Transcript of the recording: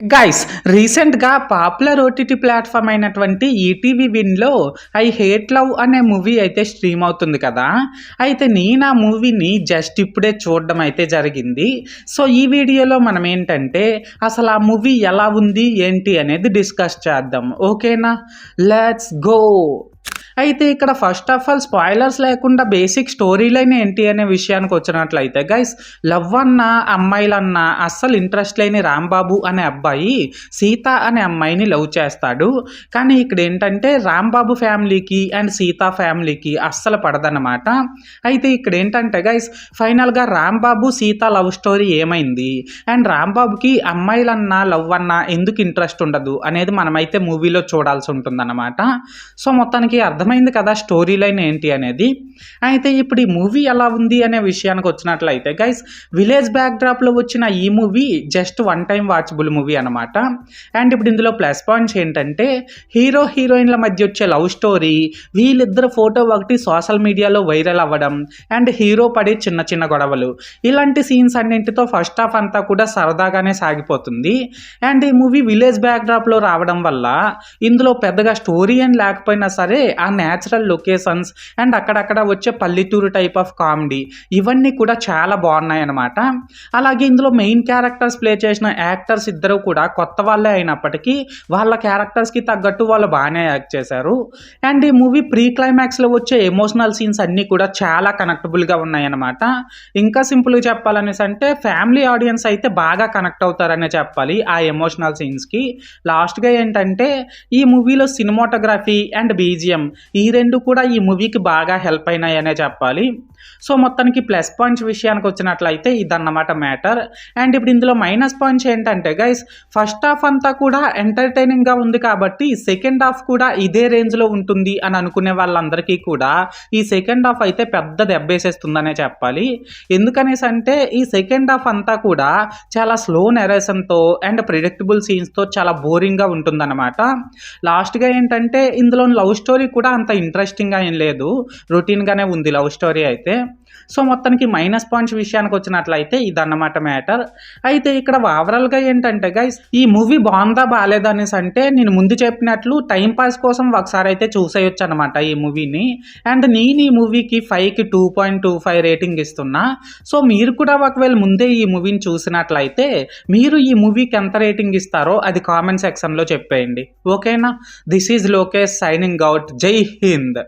Guys రీసెంట్‌గా popular OTT platform అయినటువంటి ETV విన్‌లో 'I hate love' అనే మూవీ అయితే స్ట్రీమ్ అవుతుంది కదా! అయితే నేను ఆ మూవీని జస్ట్ ఇప్పుడే చూడడం అయితే జరిగింది. సో, ఈ వీడియోలో మనం ఏంటంటే అసలు ఆ మూవీ ఎలా ఉంది, ఏంటి అనేది డిస్కస్ చేద్దాం. ఓకేనా? Let's go. అయితే ఇక్కడ ఫస్ట్ ఆఫ్ ఆల్ స్పాయిలర్స్ లేకుండా బేసిక్ స్టోరీ లైన్ ఏంటి అనే విషయానికి వచ్చినట్లయితే గైస్, లవ్ అన్న అమ్మాయిలన్న అస్సలు ఇంట్రెస్ట్ లేని రాంబాబు అనే అబ్బాయి సీత అనే అమ్మాయిని లవ్ చేస్తాడు. కానీ ఇక్కడ ఏంటంటే రాంబాబు ఫ్యామిలీకి అండ్ సీత ఫ్యామిలీకి అస్సలు పడదన్నమాట. అయితే ఇక్కడ ఏంటంటే గైస్, ఫైనల్గా రాంబాబు సీత లవ్ స్టోరీ ఏమైంది అండ్ రాంబాబుకి అమ్మాయిలన్న లవ్ అన్న ఎందుకు ఇంట్రెస్ట్ ఉండదు అనేది మనమైతే మూవీలో చూడాల్సి ఉంటుందన్నమాట. సో మొత్తానికి అర్థమైంది కదా స్టోరీ లైన్ ఏంటి అనేది. అయితే ఇప్పుడు ఈ మూవీ ఎలా ఉంది అనే విషయానికి వచ్చినట్లయితే గైస్, విలేజ్ బ్యాక్డ్రాప్లో వచ్చిన ఈ movie just one time watchable movie అనమాట. అండ్ ఇప్పుడు ఇందులో ప్లస్ పాయింట్స్ ఏంటంటే హీరో హీరోయిన్ల మధ్య వచ్చే లవ్ స్టోరీ, వీళ్ళిద్దరు ఫోటో ఒకటి సోషల్ మీడియాలో వైరల్ అవ్వడం అండ్ హీరో పడే చిన్న చిన్న గొడవలు, ఇలాంటి సీన్స్ అన్నింటితో ఫస్ట్ హాఫ్ అంతా కూడా సరదాగానే సాగిపోతుంది. అండ్ ఈ మూవీ విలేజ్ బ్యాక్డ్రాప్లో రావడం వల్ల ఇందులో పెద్దగా స్టోరీ అని లేకపోయినా సరే ఆ న్యాచురల్ లొకేషన్స్ అండ్ అక్కడక్కడ వచ్చే పల్లెటూరు టైప్ ఆఫ్ కామెడీ ఇవన్నీ కూడా చాలా బాగున్నాయి అన్నమాట. అలాగే ఇందులో మెయిన్ క్యారెక్టర్స్ ప్లే చేసిన యాక్టర్స్ ఇద్దరు కూడా కొత్త వాళ్ళే అయినప్పటికీ వాళ్ళ క్యారెక్టర్స్కి తగ్గట్టు వాళ్ళు బాగానే యాక్ట్ చేశారు. అండ్ ఈ మూవీ ప్రీ క్లైమాక్స్లో వచ్చే ఎమోషనల్ సీన్స్ అన్నీ కూడా చాలా కనెక్టబుల్గా ఉన్నాయి అన్నమాట. ఇంకా సింపుల్గా చెప్పాలనేసి అంటే ఫ్యామిలీ ఆడియన్స్ అయితే బాగా కనెక్ట్ అవుతారనే చెప్పాలి ఆ ఎమోషనల్ సీన్స్కి. లాస్ట్గా ఏంటంటే ఈ మూవీలో సినిమాటోగ్రఫీ అండ్ బీజిఎం ఈ రెండు కూడా ఈ మూవీకి బాగా హెల్ప్ అయినాయనే చెప్పాలి. సో మొత్తానికి ప్లస్ పాయింట్స్ విషయానికి వచ్చినట్లయితే ఇదన్నమాట మ్యాటర్. అండ్ ఇప్పుడు ఇందులో మైనస్ పాయింట్స్ ఏంటంటే గైస్, ఫస్ట్ హాఫ్ అంతా కూడా ఎంటర్టైనింగ్గా ఉంది కాబట్టి సెకండ్ హాఫ్ కూడా ఇదే రేంజ్లో ఉంటుంది అని అనుకునే వాళ్ళందరికీ కూడా ఈ సెకండ్ హాఫ్ అయితే పెద్ద దెబ్బేసేస్తుందనే చెప్పాలి. ఎందుకనేసి అంటే ఈ సెకండ్ హాఫ్ అంతా కూడా చాలా స్లో నెరేషన్తో అండ్ ప్రిడిక్టబుల్ సీన్స్తో చాలా బోరింగ్గా ఉంటుందన్నమాట. లాస్ట్గా ఏంటంటే ఇందులో లవ్ స్టోరీ కూడా అంత ఇంట్రెస్టింగ్గా ఏం లేదు, రొటీన్గానే ఉంది లవ్ స్టోరీ అయితే. సో మొత్తానికి మైనస్ పాయింట్స్ విషయానికి వచ్చినట్లయితే ఇదన్నమాట మ్యాటర్. అయితే ఇక్కడ ఓవరాల్గా ఏంటంటే గైస్, ఈ మూవీ బాగుందా బాగాలేదా అనేసి అంటే నేను ముందు చెప్పినట్లు టైంపాస్ కోసం ఒకసారి అయితే చూసేయొచ్చు అనమాట ఈ మూవీని. అండ్ నేను ఈ మూవీకి 5కి 2.25 రేటింగ్ ఇస్తున్నా. సో మీరు కూడా ఒకవేళ ముందే ఈ మూవీని చూసినట్లయితే మీరు ఈ మూవీకి ఎంత రేటింగ్ ఇస్తారో అది కామెంట్ సెక్షన్లో చెప్పేయండి. ఓకేనా? This is Lokesh signing out. జై హింద్.